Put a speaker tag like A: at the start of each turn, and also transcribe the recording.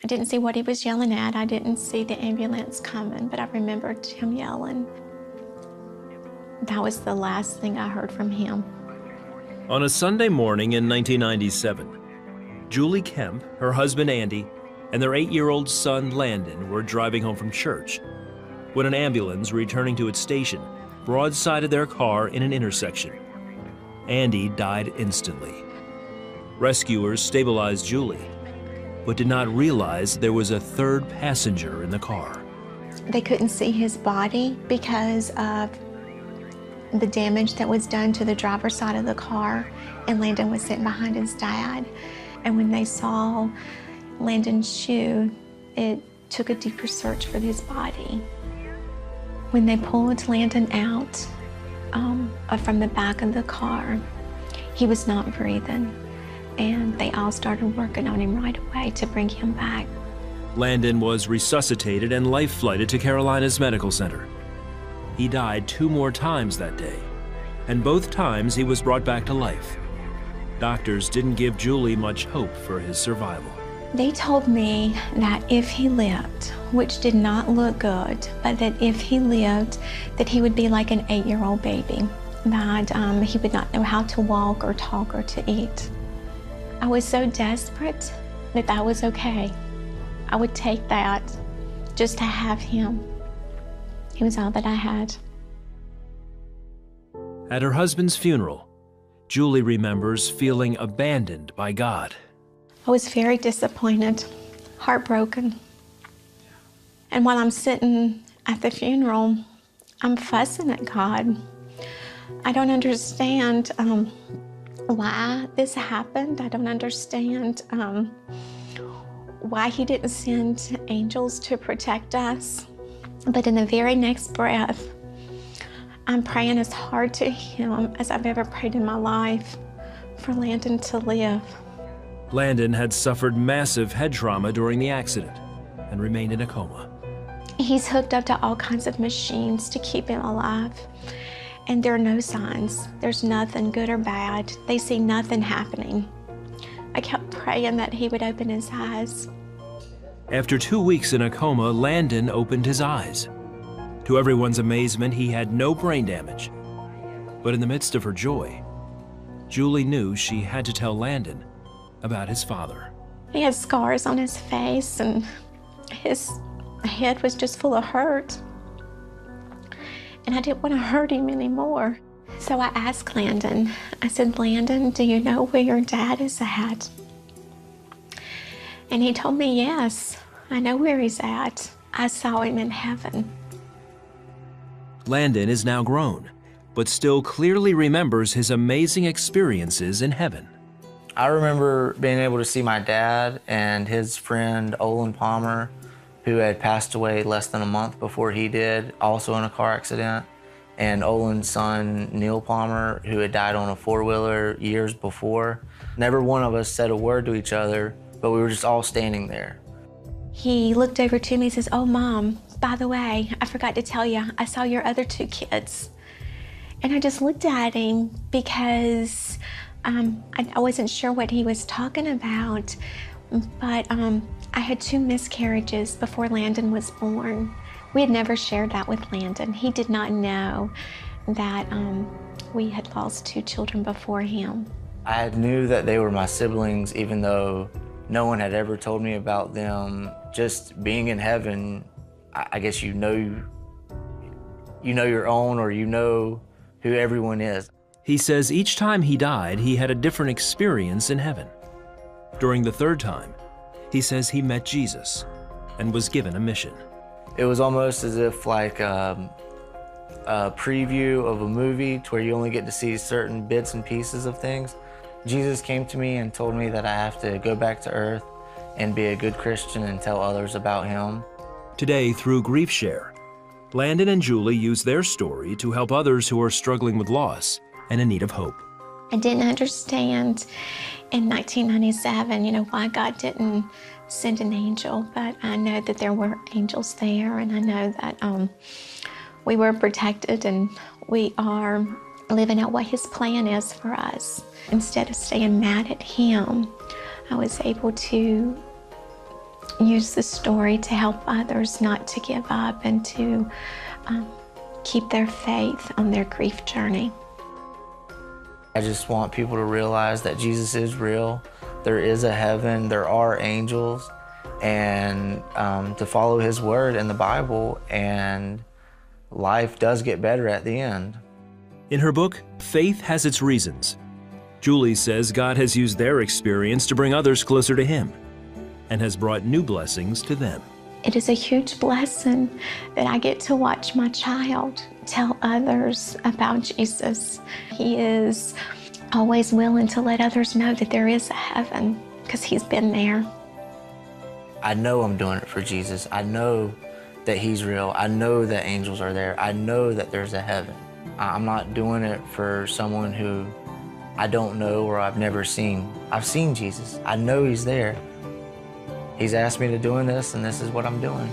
A: I didn't see what he was yelling at. I didn't see the ambulance coming, but I remembered him yelling. That was the last thing I heard from him.
B: On a Sunday morning in 1997, Julie Kemp, her husband Andy, and their 8-year-old son Landon were driving home from church when an ambulance returning to its station broadsided their car in an intersection. Andy died instantly. Rescuers stabilized Julie, but did not realize there was a third passenger in the car.
A: They couldn't see his body because of the damage that was done to the driver's side of the car, and Landon was sitting behind his dad. And when they saw Landon's shoe, it took a deeper search for his body. When they pulled Landon out from the back of the car, he was not breathing, and they all started working on him right away to bring him back.
B: Landon was resuscitated and life-flighted to Carolina's Medical Center. He died 2 more times that day, and both times he was brought back to life. Doctors didn't give Julie much hope for his survival.
A: They told me that if he lived, which did not look good, but that if he lived, that he would be like an 8-year-old baby, that he would not know how to walk or talk or to eat. I was so desperate that was okay. I would take that just to have him. He was all that I had.
B: At her husband's funeral, Julie remembers feeling abandoned by God.
A: I was very disappointed, heartbroken. And while I'm sitting at the funeral, I'm fussing at God. I don't understand why this happened. I don't understand why he didn't send angels to protect us. But in the very next breath, I'm praying as hard to him as I've ever prayed in my life for Landon to live.
B: Landon had suffered massive head trauma during the accident and remained in a coma.
A: He's hooked up to all kinds of machines to keep him alive, and there are no signs. There's nothing good or bad. They see nothing happening. I kept praying that he would open his eyes.
B: After 2 weeks in a coma, Landon opened his eyes. To everyone's amazement, he had no brain damage. But in the midst of her joy, Julie knew she had to tell Landon about his father.
A: He had scars on his face, and his head was just full of hurt. And I didn't want to hurt him anymore. So I asked Landon, I said, Landon, do you know where your dad is at? And he told me, yes, I know where he's at. I saw him in heaven.
B: Landon is now grown, but still clearly remembers his amazing experiences in heaven.
C: I remember being able to see my dad and his friend Olin Palmer, who had passed away less than a month before he did, also in a car accident, and Olin's son Neil Palmer, who had died on a 4-wheeler years before. Never one of us said a word to each other, but we were just all standing there.
A: He looked over to me and says, oh, Mom, by the way, I forgot to tell you, I saw your other 2 kids. And I just looked at him because I wasn't sure what he was talking about, but I had 2 miscarriages before Landon was born. We had never shared that with Landon. He did not know that we had lost 2 children before him.
C: I knew that they were my siblings, even though no one had ever told me about them. Just being in heaven, I guess you know your own, or you know who everyone is.
B: He says each time he died, he had a different experience in heaven. During the 3rd time, he says he met Jesus and was given a mission.
C: It was almost as if like a preview of a movie to where you only get to see certain bits and pieces of things. Jesus came to me and told me that I have to go back to earth and be a good Christian and tell others about him.
B: Today, through Grief Share, Landon and Julie use their story to help others who are struggling with loss and in need of hope.
A: I didn't understand in 1997, why God didn't send an angel, but I know that there were angels there, and I know that we were protected and we are living out what his plan is for us. Instead of staying mad at him, I was able to use the story to help others not to give up and to keep their faith on their grief journey.
C: I just want people to realize that Jesus is real. There is a heaven, there are angels, and to follow his word in the Bible, and life does get better at the end.
B: In her book, Faith Has Its Reasons, Julie says God has used their experience to bring others closer to him and has brought new blessings to them.
A: It is a huge blessing that I get to watch my child tell others about Jesus. He is always willing to let others know that there is a heaven because he's been there.
C: I know I'm doing it for Jesus. I know that he's real. I know that angels are there. I know that there's a heaven. I'm not doing it for someone who I don't know or I've never seen. I've seen Jesus. I know he's there. He's asked me to doing this, and this is what I'm doing.